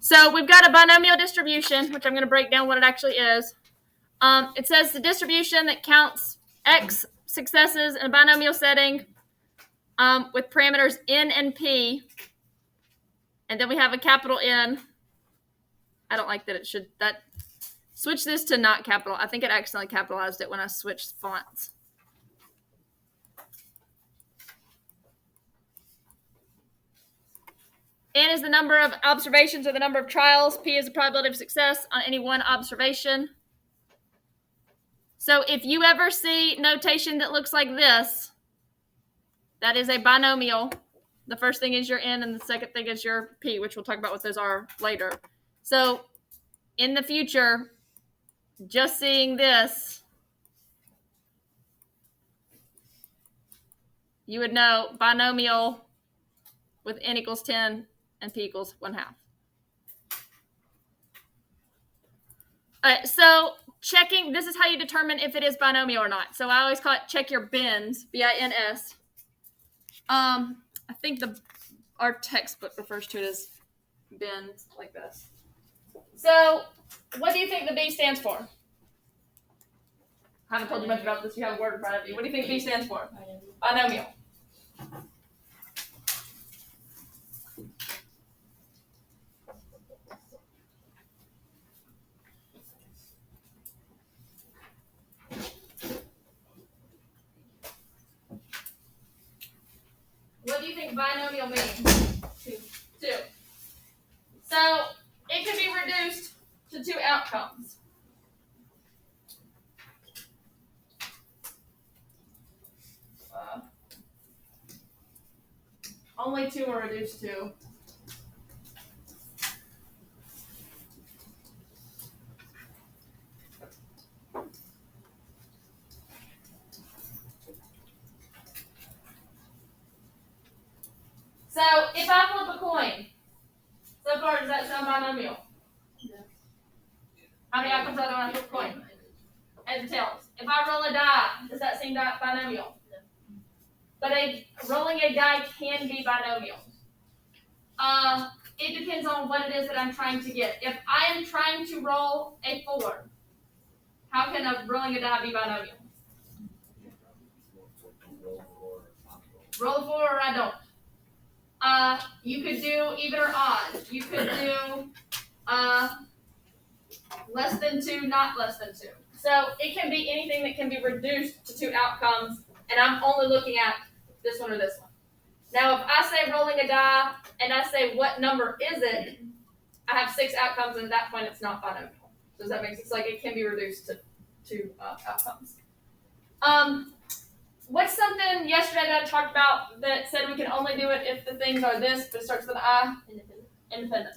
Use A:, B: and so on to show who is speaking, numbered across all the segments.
A: So we've got a binomial distribution, which I'm going to break down what it actually is. It says the distribution that counts x successes in a binomial setting with parameters n and p. And then we have a capital N. I don't like that it should, switch this to not capital. I think it accidentally capitalized it when I switched fonts. N is the number of observations or the number of trials. P is the probability of success on any one observation. So if you ever see notation that looks like this, that is a binomial. The first thing is your N and the second thing is your P, which we'll talk about what those are later. So in the future, just seeing this, you would know binomial with N equals 10 and P equals 1/2. All right, so checking, this is how you determine if it is binomial or not. So I always call it check your bins, B-I-N-S. I think our textbook refers to it as bins like this. So what do you think the B stands for? I haven't told you much about this. You have a word in front of you. What do you think B stands for? Binomial. What do you think binomial means? Two. So it can be reduced to two outcomes. Only two are reduced to. So if I flip a coin, so far does that sound binomial? Yeah. How many outcomes are there when I flip a coin? Heads and tails. If I roll a die, does that seem binomial? Yeah. But rolling a die can be binomial. It depends on what it is that I'm trying to get. If I am trying to roll a 4, how can rolling a die be binomial? Roll a 4 or I don't. You could do even or odd. You could do less than 2, not less than 2. So it can be anything that can be reduced to 2 outcomes, and I'm only looking at this one or this one. Now, if I say rolling a die, and I say what number is it, I have 6 outcomes, and at that point it's not binomial. Does that make sense? Like it can be reduced to 2 outcomes. What's something yesterday that I talked about that said we can only do it if the things are this, but it starts with an I? Independent.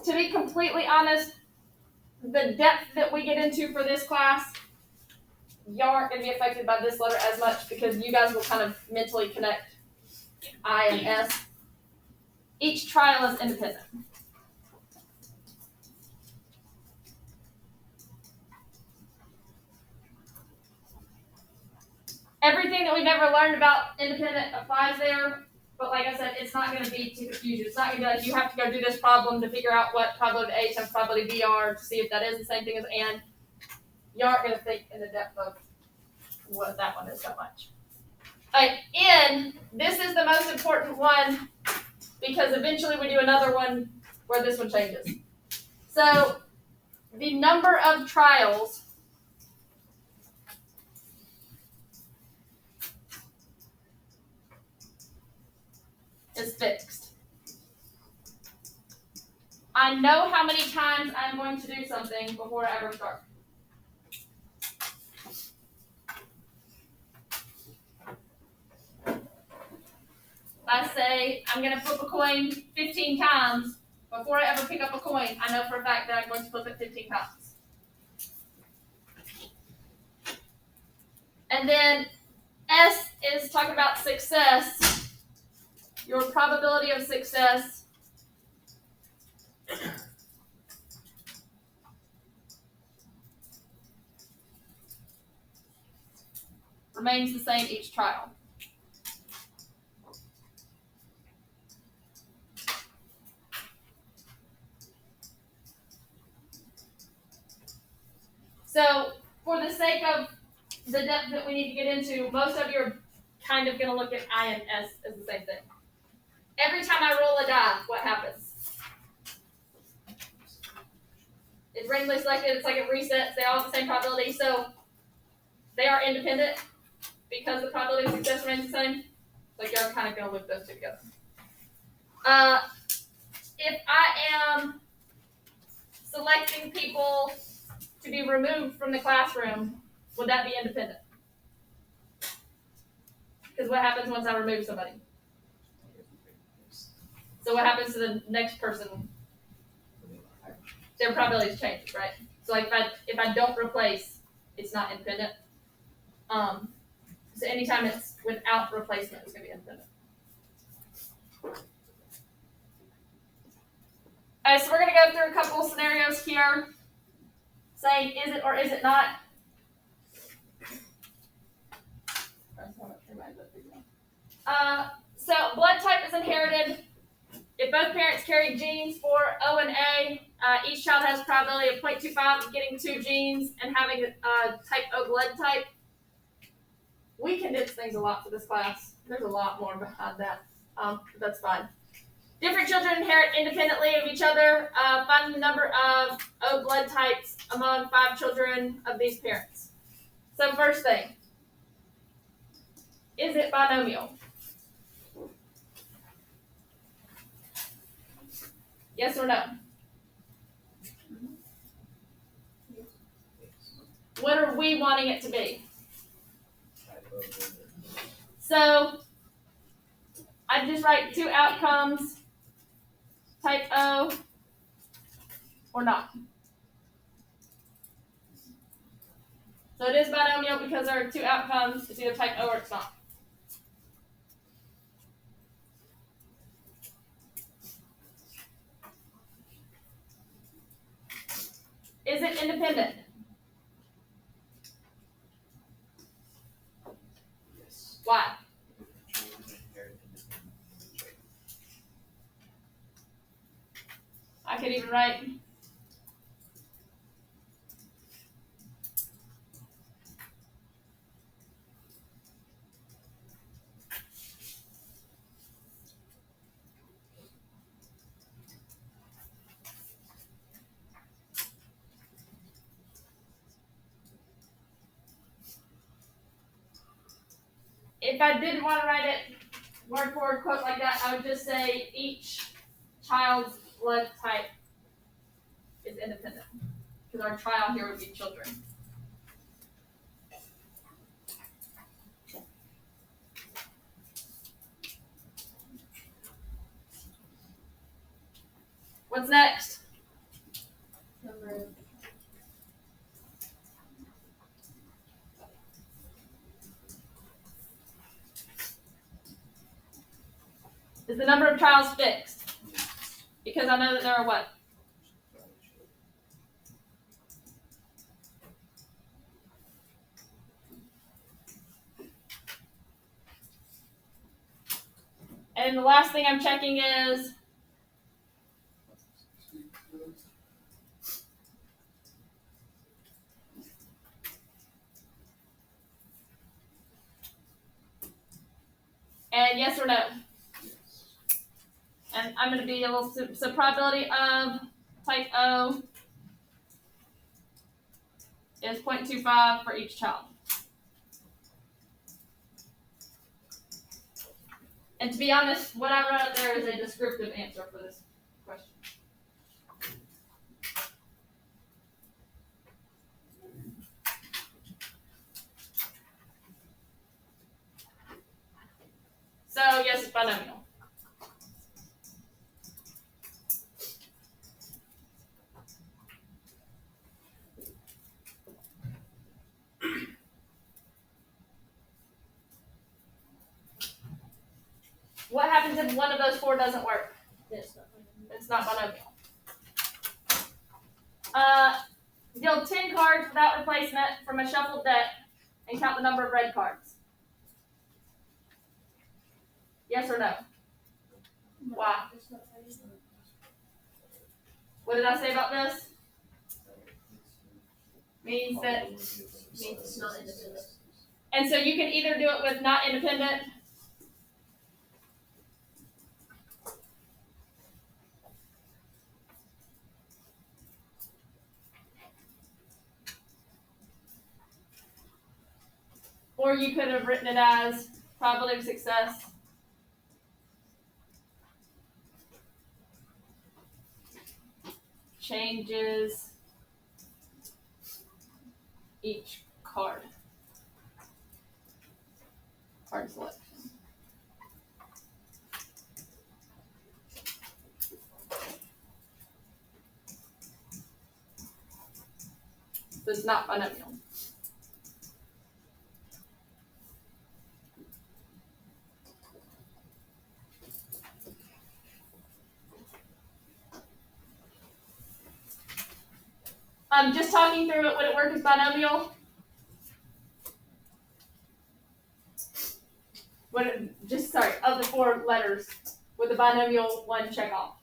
A: To be completely honest, the depth that we get into for this class, y'all aren't going to be affected by this letter as much because you guys will kind of mentally connect I and S. Each trial is independent. Everything that we've ever learned about independent applies there, but like I said, it's not going to be to confuse you. It's not going to be like you have to go do this problem to figure out what probability A times probability B are to see if that is the same thing as and. You aren't going to think in the depth of what that one is so much. All right, N, this is the most important one because eventually we do another one where this one changes. So the number of trials is fixed. I know how many times I'm going to do something before I ever start. I say I'm going to flip a coin 15 times. Before I ever pick up a coin, I know for a fact that I'm going to flip it 15 times. And then S is talking about success. Your probability of success remains the same each trial. So for the sake of the depth that we need to get into, most of you are kind of going to look at I and S as the same thing. Every time I roll a die, what happens? It's randomly selected. It's like it resets. They all have the same probability. So they are independent because the probability of success remains the same. Like you're kind of going to loop those two together. If I am selecting people to be removed from the classroom, would that be independent? Because what happens once I remove somebody? So what happens to the next person? Their probabilities change, right? So like if I don't replace, it's not independent. So anytime it's without replacement, it's going to be independent. All right, so we're going to go through a couple of scenarios here, saying is it or is it not. So blood type is inherited. If both parents carry genes for O and A, each child has a probability of 0.25 of getting 2 genes and having a type O blood type. We condense things a lot for this class. There's a lot more behind that. That's fine. Different children inherit independently of each other. Find the number of O blood types among 5 children of these parents. So first thing, is it binomial? Yes or no? What are we wanting it to be? So I just write 2 outcomes, type O or not. So it is binomial because there are 2 outcomes. It's either type O or it's not. Is it independent?
B: Yes.
A: Why? I could even write if I didn't want to write it word for word quote like that, I would just say each child's blood type is independent. Because our trial here would be children. What's next? Is the number of trials fixed? Because I know that there are what? And the last thing I'm checking is and yes or no. And I'm going to be a little, so probability of type O is 0.25 for each child. And to be honest, what I wrote up there is a descriptive answer for this question. So yes, it's binomial. What happens if one of those 4 doesn't work? It's not binomial. Deal 10 cards without replacement from a shuffled deck and count the number of red cards. Yes or no? Why? What did I say about this? means that,
B: It's not independent.
A: and so you can either do it with not independent, or you could have written it as probability of success changes each card selection. So it's not binomial. Just talking through it, would it work as binomial? Would it, just sorry, of the 4 letters, would the binomial one check off?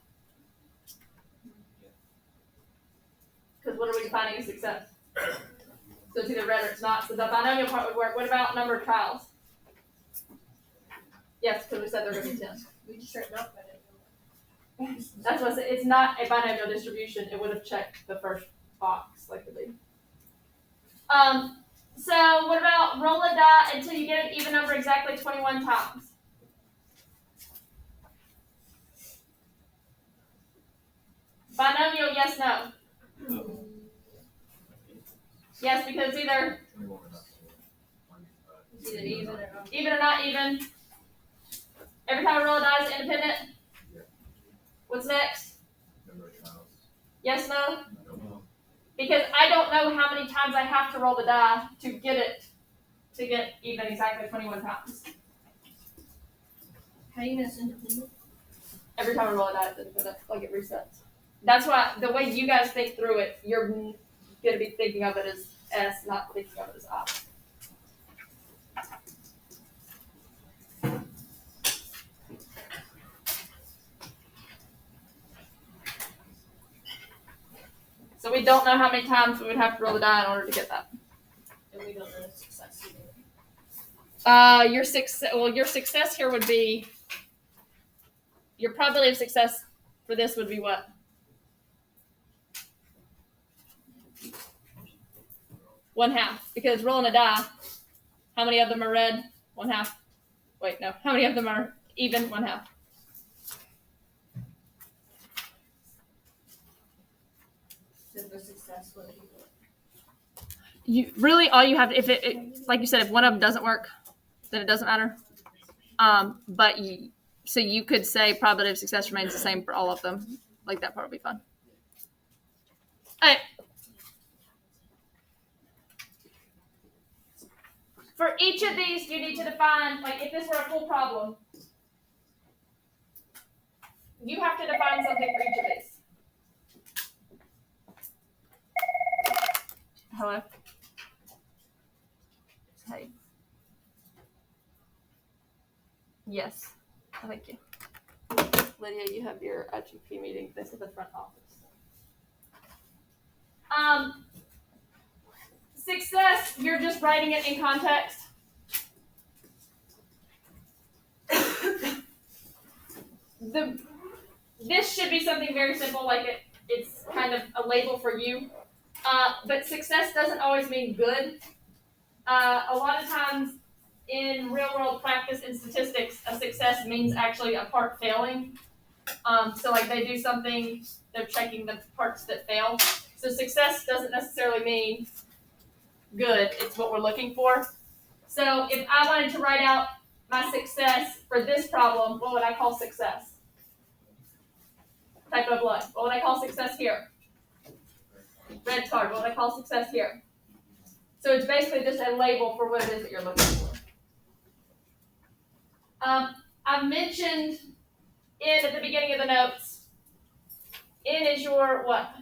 A: Because what are we defining as success? So it's either red or it's not. So the binomial part would work. What about number of trials? Yes, because we said there were going to be 10.
B: We just written out binomial.
A: That's what I said. It's not a binomial distribution. It would have checked the first box like the big. So what about roll a die until you get an even number exactly 21 times? Binomial, yes, no. Yes, because either
B: It's either even or not.
A: even or not even. Every time I roll a die is independent.
C: Yeah.
A: What's next?
C: Number of trials.
A: Yes, no?
C: I don't know.
A: Because I don't know how many times I have to roll the die to get even exactly 21 times.
B: How do you know it's independent?
A: Every time I roll a die, it's independent, like it resets. That's why the way you guys think through it, you're going to be thinking of it as S, not thinking of it as I. So we don't know how many times we would have to roll the die in order to get that.
B: And we don't know the success either.
A: Your success here would be, your probability of success for this would be what? 1/2, because rolling a die, how many of them are red? 1/2. Wait, no. How many of them are even? 1/2.
B: So for success, what do you do?
A: You really all you have, if it like you said, if one of them doesn't work, then it doesn't matter. So you could say probability of success remains the same for all of them. Like that part would be fun. All right. For each of these, you need to define, like if this were a full problem, you have to define something for each of these. Hello? Hey. Yes. Thank you. Lydia, you have your IGP meeting. This is the front office. Success, you're just writing it in context. This should be something very simple, like it's kind of a label for you. But success doesn't always mean good. A lot of times in real world practice in statistics, a success means actually a part failing. So like they do something, they're checking the parts that fail. So success doesn't necessarily mean good, it's what we're looking for. So if I wanted to write out my success for this problem, what would I call success? Type of blood. What would I call success here? Red card. What would I call success here? So it's basically just a label for what it is that you're looking for. I mentioned N at the beginning of the notes. N is your what?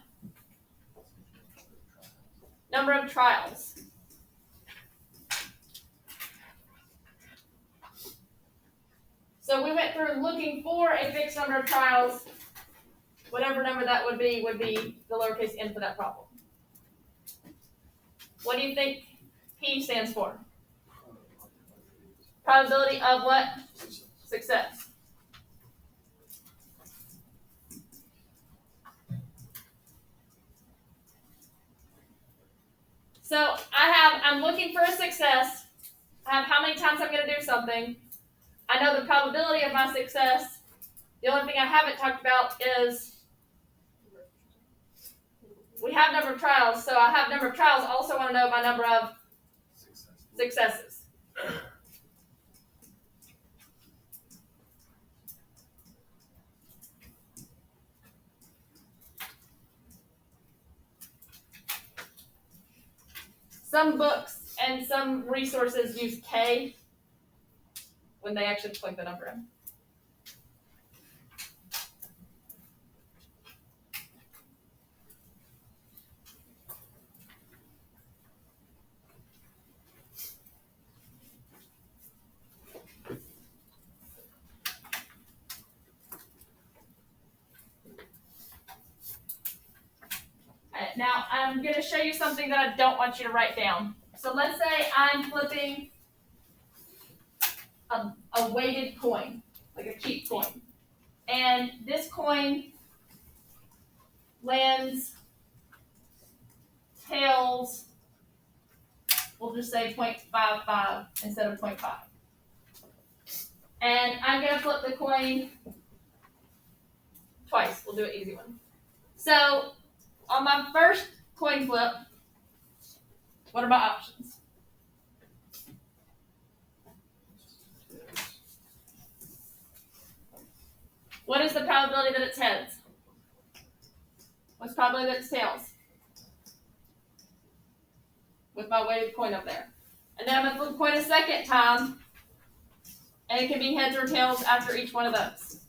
A: Number of trials. So we went through looking for a fixed number of trials. Whatever number that would be the lowercase n for that problem. What do you think P stands for? Probability of what? Success. So I'm looking for a success. I have how many times I'm going to do something. I know the probability of my success. The only thing I haven't talked about is we have number of trials. So I have number of trials. I also want to know my number of successes. Some books and some resources use K when they actually plug the number in. Now, I'm going to show you something that I don't want you to write down. So let's say I'm flipping a weighted coin, like a cheap coin. And this coin lands tails, we'll just say 0.55 instead of 0.5. And I'm going to flip the coin twice. We'll do an easy one. So on my first coin flip, what are my options? What is the probability that it's heads? What's the probability that it's tails? With my weighted coin up there. And then I'm going to flip the coin a second time, and it can be heads or tails after each one of those.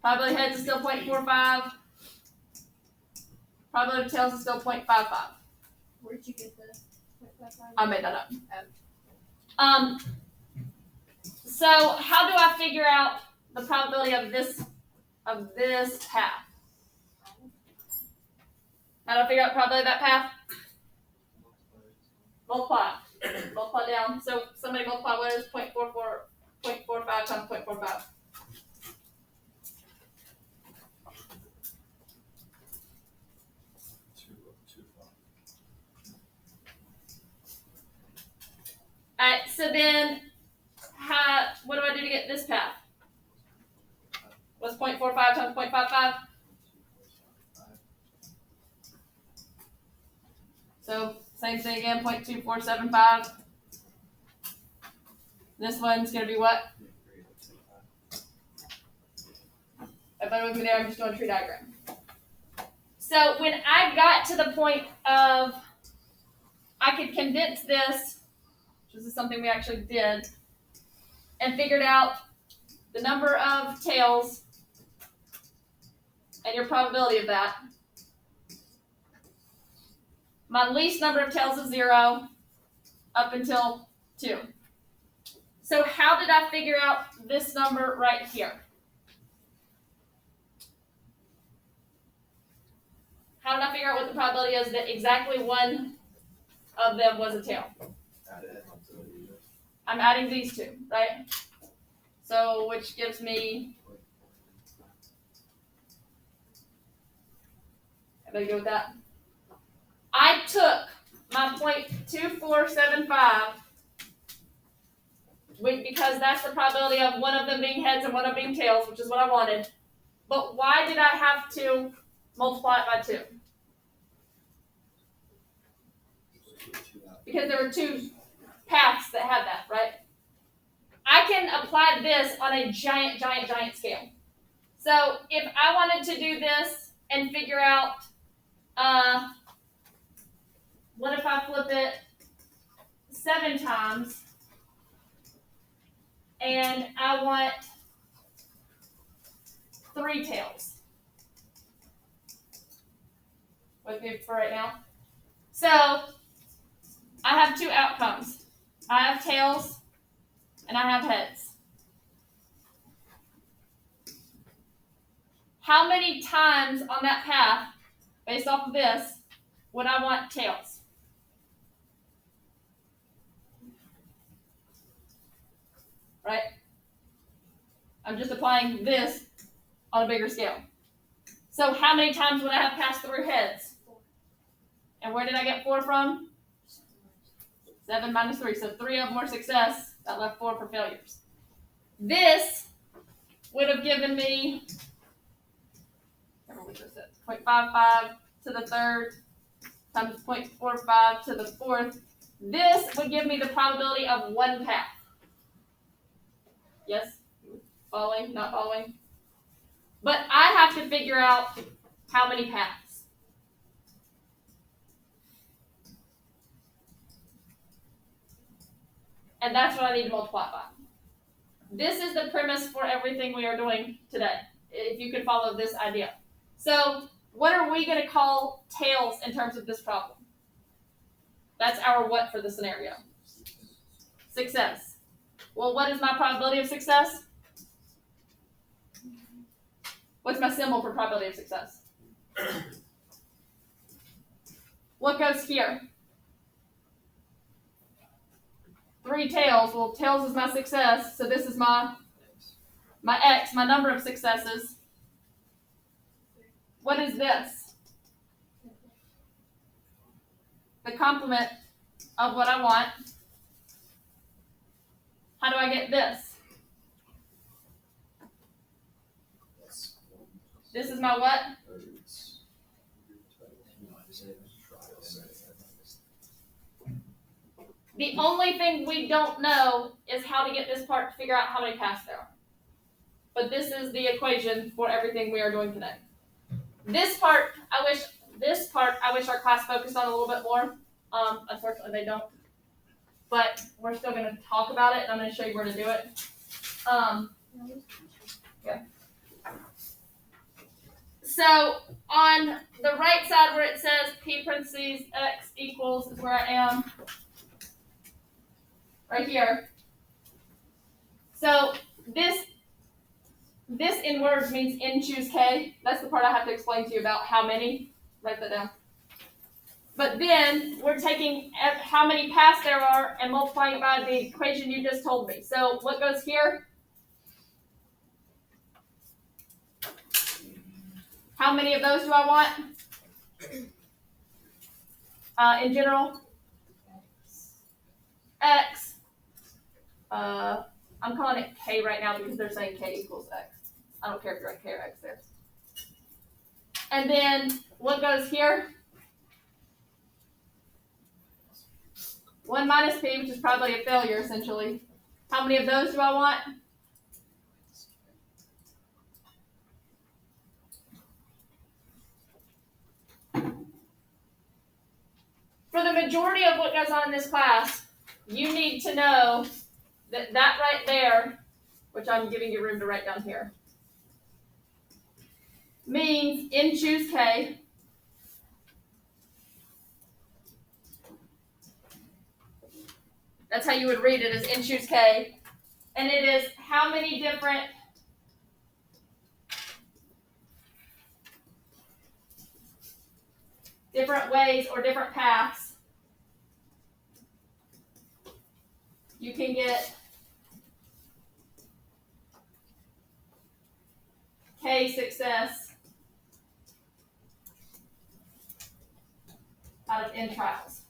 A: Probability of heads is still 0.45. Probability of tails is still 0.55.
B: Where'd you get the 0.55?
A: I made that up. So how do I figure out the probability of this path? How do I figure out the probability of that path? Multiply. Multiply down. So somebody multiply what is 0.45 times 0.45? Alright, so then what do I do to get this path? What's 0.45 times 0.55? So same thing again, 0.2475. This one's going to be what? Everybody with me there? I'm just doing a tree diagram. So when I got to the point of I could condense this, which is something we actually did, and figured out the number of tails and your probability of that. My least number of tails is 0 up until 2. So how did I figure out this number right here? How did I figure out what the probability is that exactly one of them was a tail? I'm adding these two, right? So which gives me, everybody go with that? I took my 0.2475 because that's the probability of one of them being heads and one of them being tails, which is what I wanted. But why did I have to multiply it by 2? Because there were two paths that had that, right? I can apply this on a giant scale. So if I wanted to do this and figure out, what if I flip it 7 times and I want 3 tails? With me for right now. So I have 2 outcomes. I have tails and I have heads. How many times on that path, based off of this, would I want tails? Right? I'm just applying this on a bigger scale. So how many times would I have passed through heads? And where did I get 4 from? 7 minus 3. So 3 of them were success. That left 4 for failures. This would have given me 0.55 to the third times 0.45 to the fourth. This would give me the probability of 1 path. Yes? Following? Not following? But I have to figure out how many paths. And that's what I need to multiply by. This is the premise for everything we are doing today, if you could follow this idea. So what are we going to call tails in terms of this problem? That's our what for the scenario. Success. Well, what is my probability of success? What's my symbol for probability of success? What goes here? 3 tails. Well, tails is my success, so this is my x, my number of successes. What is this? The complement of what I want. How do I get this? This is my what? The only thing we don't know is how to get this part to figure out how many paths there are. But this is the equation for everything we are doing today. This part, I wish our class focused on a little bit more. Unfortunately, they don't. But we're still going to talk about it, and I'm going to show you where to do it. Yeah. So on the right side where it says p parentheses x equals is where I am. Right here. So this in words means n choose k. That's the part I have to explain to you about how many. Write that down. But then we're taking how many paths there are and multiplying it by the equation you just told me. So what goes here? How many of those do I want? In general? X. I'm calling it k right now because they're saying k equals x. I don't care if you write k or x there. And then what goes here? 1 minus p, which is probably a failure essentially. How many of those do I want? For the majority of what goes on in this class, you need to know that right there, which I'm giving you room to write down here, means n choose k. That's how you would read it, as n choose k. And it is how many different ways or different paths you can get k success out of n trials.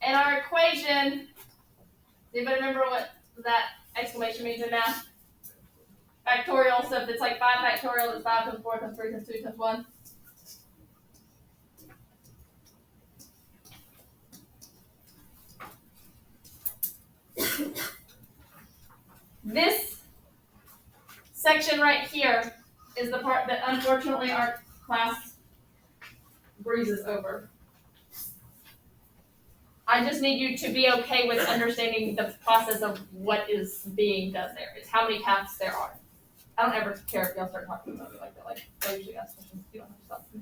A: And our equation, anybody remember what that exclamation means in math? Factorial, so if it's like 5 factorial, it's 5 times 4 times 3 times 2 times 1. This section right here is the part that unfortunately our class breezes over. I just need you to be okay with understanding the process of what is being done there. It's how many paths there are. I don't ever care if y'all start talking about me like that. Like, I usually ask questions. You don't have to stop me.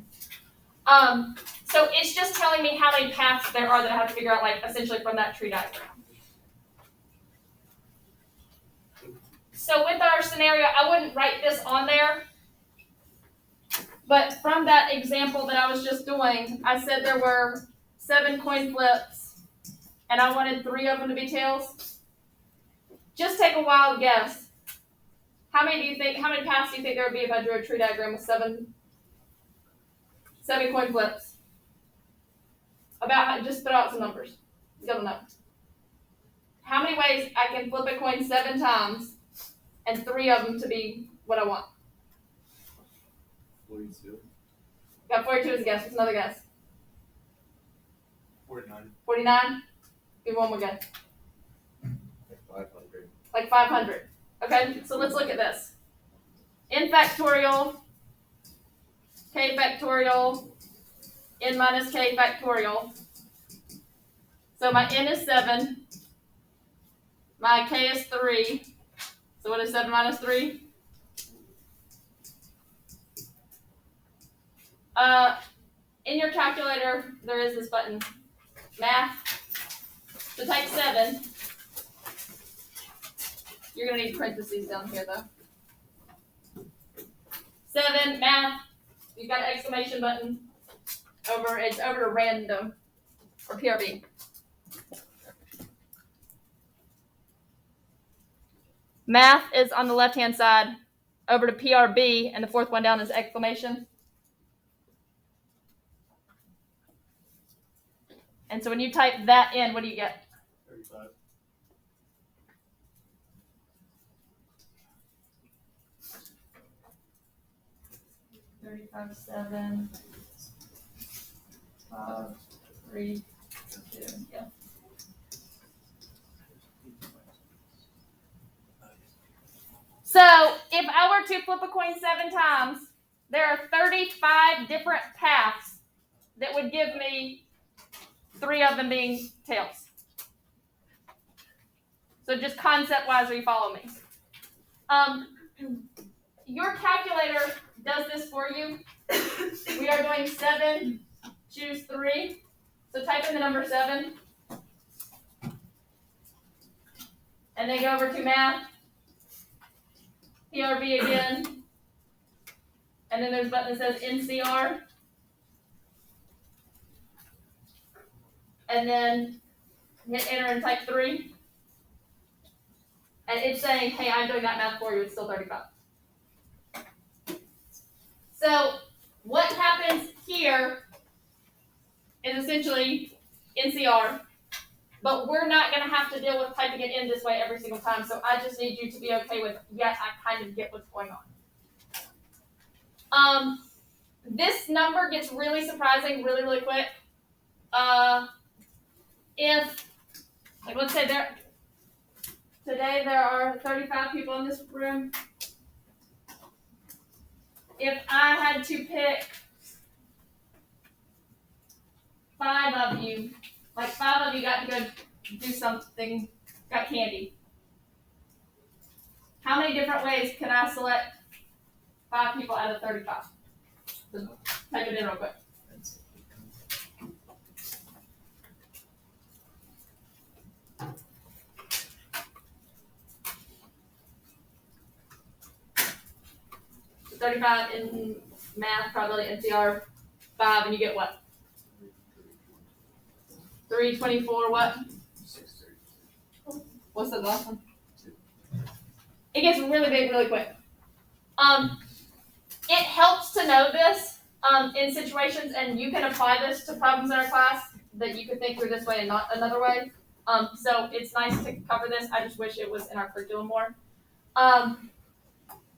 A: So it's just telling me how many paths there are that I have to figure out, like, essentially from that tree diagram. So with our scenario, I wouldn't write this on there, but from that example that I was just doing, I said there were 7 coin flips, and I wanted 3 of them to be tails. Just take a wild guess. How many paths do you think there would be if I drew a tree diagram with 7 coin flips? Just throw out some numbers. You gotta know. How many ways I can flip a coin 7 times and 3 of them to be what I want?
C: 42.
A: Got 42 as a guess. What's another guess?
C: 49.
A: 49? Give me one more guess.
C: 500.
A: Like 500. Okay, so let's look at this. N factorial, K factorial, N minus K factorial. So my N is 7. My K is 3. So what is 7 minus 3? In your calculator, there is this button, math. So type 7. You're going to need parentheses down here, though. 7, math. You've got an exclamation button. It's over to random, or PRB. Math is on the left-hand side, over to PRB, and the 4th one down is exclamation. And so when you type that in, what do you get?
C: 35.
A: $35, 7, 5, 3, 2, yeah. So if I were to flip a coin 7 times, there are 35 different paths that would give me 3 of them being tails. So just concept-wise, will you follow me? Your calculator does this for you. We are doing 7, choose 3. So type in the number 7. And then go over to math. PRB again. And then there's a button that says NCR. And then hit enter and type 3. And it's saying, hey, I'm doing that math for you. It's still 35. So what happens here is essentially NCR, but we're not going to have to deal with typing it in this way every single time. So I just need you to be okay with, yes, I kind of get what's going on. This number gets really surprising really, really quick. If, like, let's say today there are 35 people in this room. If I had to pick 5 of you, like 5 of you got to go do something, got candy. How many different ways can I select 5 people out of 35? Just type it in real quick. So 35 in math, probably NCR 5, and you get what? 324 what?
C: 630.
A: What's the last one? It gets really big really quick. It helps to know this in situations, and you can apply this to problems in our class that you could think through this way and not another way. So it's nice to cover this. I just wish it was in our curriculum more.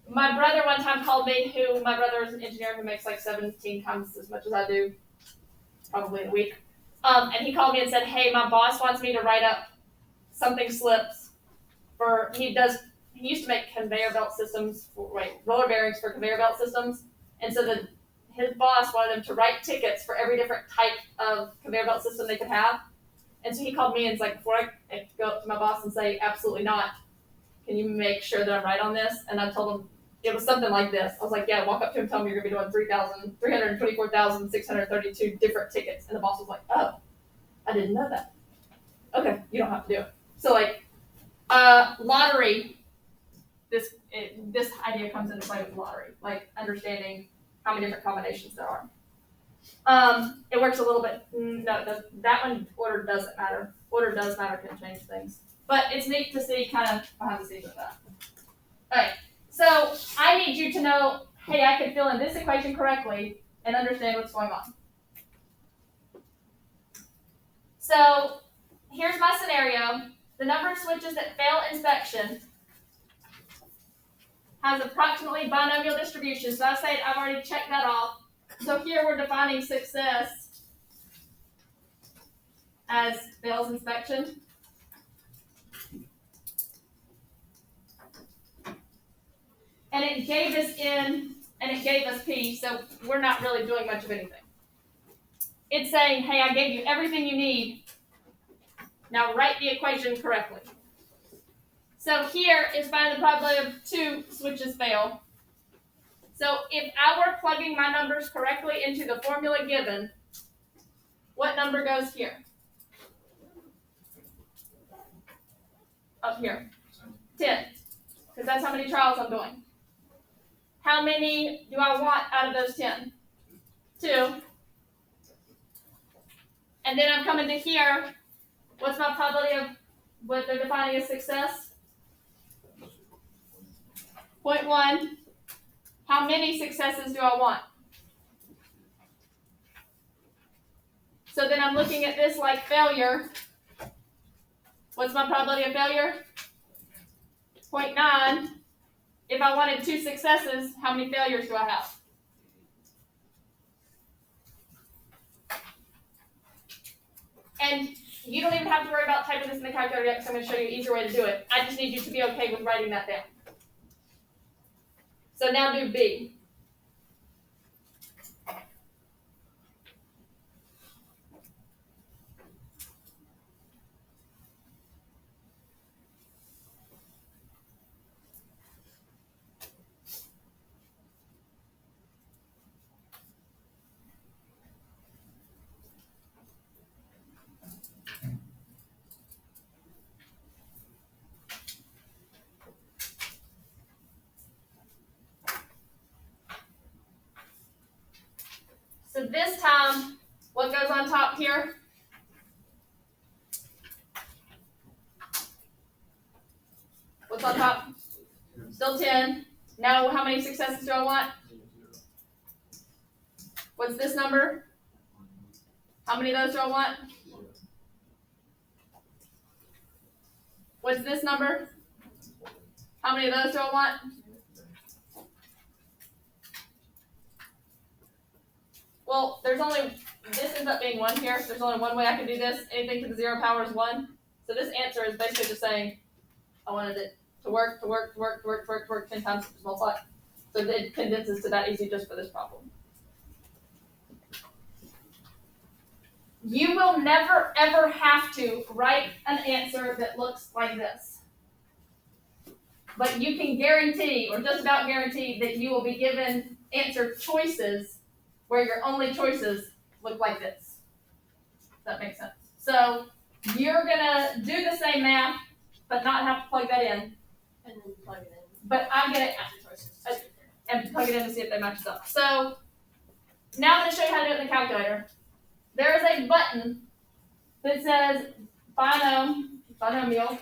A: My brother one time called me, my brother is an engineer who makes like 17 times as much as I do, probably in a week. And he called me and said, hey, my boss wants me to write up something slips he used to make conveyor belt systems, roller bearings for conveyor belt systems. And so his boss wanted him to write tickets for every different type of conveyor belt system they could have. And so he called me and was like, before I go up to my boss and say, absolutely not, can you make sure that I'm right on this? And I told him, it was something like this. I was like, yeah, walk up to him, tell him you're gonna be doing 324,632 different tickets. And the boss was like, oh, I didn't know that. Okay, you don't have to do it. So like, lottery, this idea comes into play with lottery, like understanding how many different combinations there are. It works a little bit, that one, order doesn't matter. Order does matter, can change things. But it's neat to see kind of behind the scenes of that. Alright, so I need you to know, hey, I can fill in this equation correctly and understand what's going on. So here's my scenario. The number of switches that fail inspection has approximately binomial distribution. So I said I've already checked that off. So here we're defining success as fails inspection. And it gave us N and it gave us P, so we're not really doing much of anything. It's saying, hey, I gave you everything you need. Now write the equation correctly. So here is finding the probability of 2 switches fail. So if I were plugging my numbers correctly into the formula given, what number goes here? Up here. 10. Because that's how many trials I'm doing. How many do I want out of those 10? 2. And then I'm coming to here. What's my probability of what they're defining as success? 0.1. How many successes do I want? So then I'm looking at this like failure. What's my probability of failure? 0.9. If I wanted 2 successes, how many failures do I have? And you don't even have to worry about typing this in the calculator yet because I'm going to show you an easier way to do it. I just need you to be okay with writing that down. So now do B. So this time, what goes on top here? What's on top? Still 10. Now how many successes do I want? What's this number? How many of those do I want? What's this number? How many of those do I want? Well, this ends up being 1 here. So there's only one way I can do this. Anything to the 0 power is 1. So this answer is basically just saying, I wanted it to work 10 times, just multiply. So it condenses to that easy just for this problem. You will never ever have to write an answer that looks like this. But you can guarantee, or just about guarantee, that you will be given answer choices where your only choices look like this. Does that make sense? So you're gonna do the same math, but not have to plug that in.
B: And then plug it in.
A: But I'm gonna and plug it in to see if they matches up. So now I'm gonna show you how to do it in the calculator. There is a button that says binomial,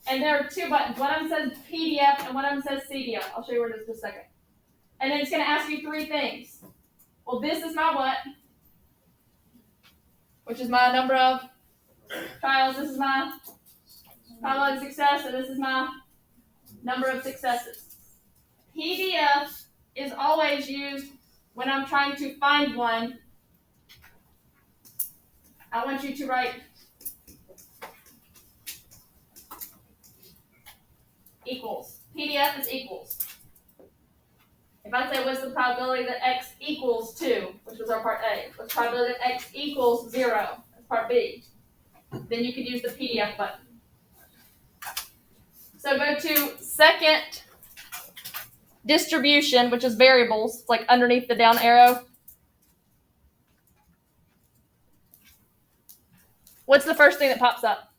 A: and there are 2 buttons. One of them says PDF and one of them says CDF. I'll show you where it is in just a second. And then it's gonna ask you 3 things. Well, this is my what? Which is my number of trials. This is my probability of success, and this is my number of successes. PDF is always used when I'm trying to find one. I want you to write equals. PDF is equals. If I say what's the probability that x equals 2, which was our part A, what's the probability that x equals 0, that's part B, then you could use the PDF button. So go to second distribution, which is variables, it's like underneath the down arrow. What's the first thing that pops up?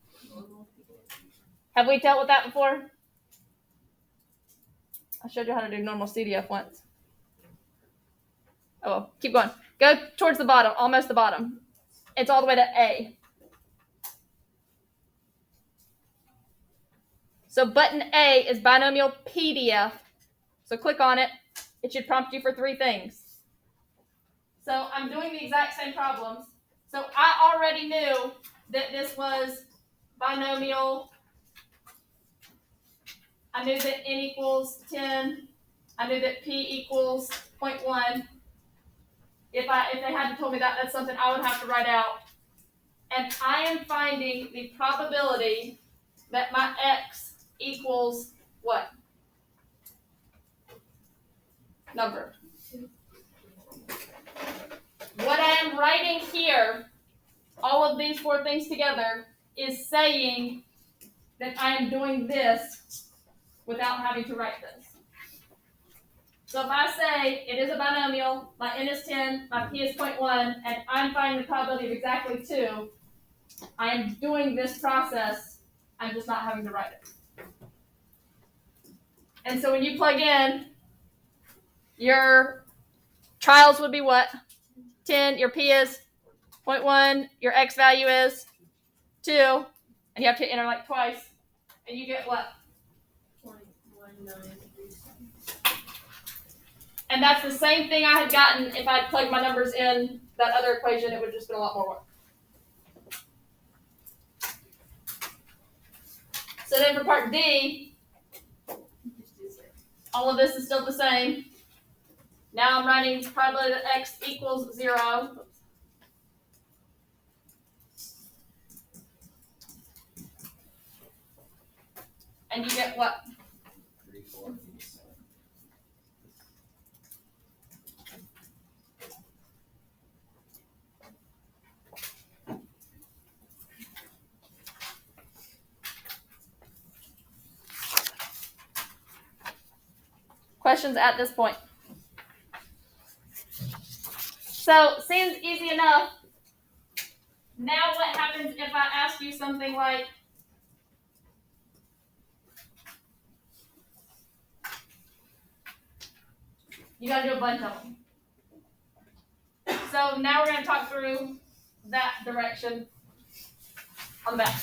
A: Have we dealt with that before? I showed you how to do normal CDF once. Oh, well, keep going. Go towards the bottom, almost the bottom. It's all the way to A. So button A is binomial PDF. So click on it. It should prompt you for 3 things. So I'm doing the exact same problems. So I already knew that this was binomial. I knew that n equals 10. I knew that p equals 0.1. If they hadn't told me that, that's something I would have to write out. And I am finding the probability that my x equals what? Number. What I am writing here, all of these 4 things together, is saying that I am doing this without having to write this. So if I say it is a binomial, my n is 10, my p is 0.1, and I'm finding the probability of exactly 2, I am doing this process, I'm just not having to write it. And so when you plug in, your trials would be what? 10, your p is 0.1, your x value is 2, and you have to enter like twice, and you get what?
B: 0.1937.
A: And that's the same thing I had gotten if I had plugged my numbers in that other equation. It would have just been a lot more work. So then for part D, all of this is still the same. Now I'm writing probability that x equals 0. And you get what?
C: 3, 4.
A: Questions at this point? So, seems easy enough. Now what happens if I ask you something like, you got to do a bunch of them. So now we're going to talk through that direction on the back.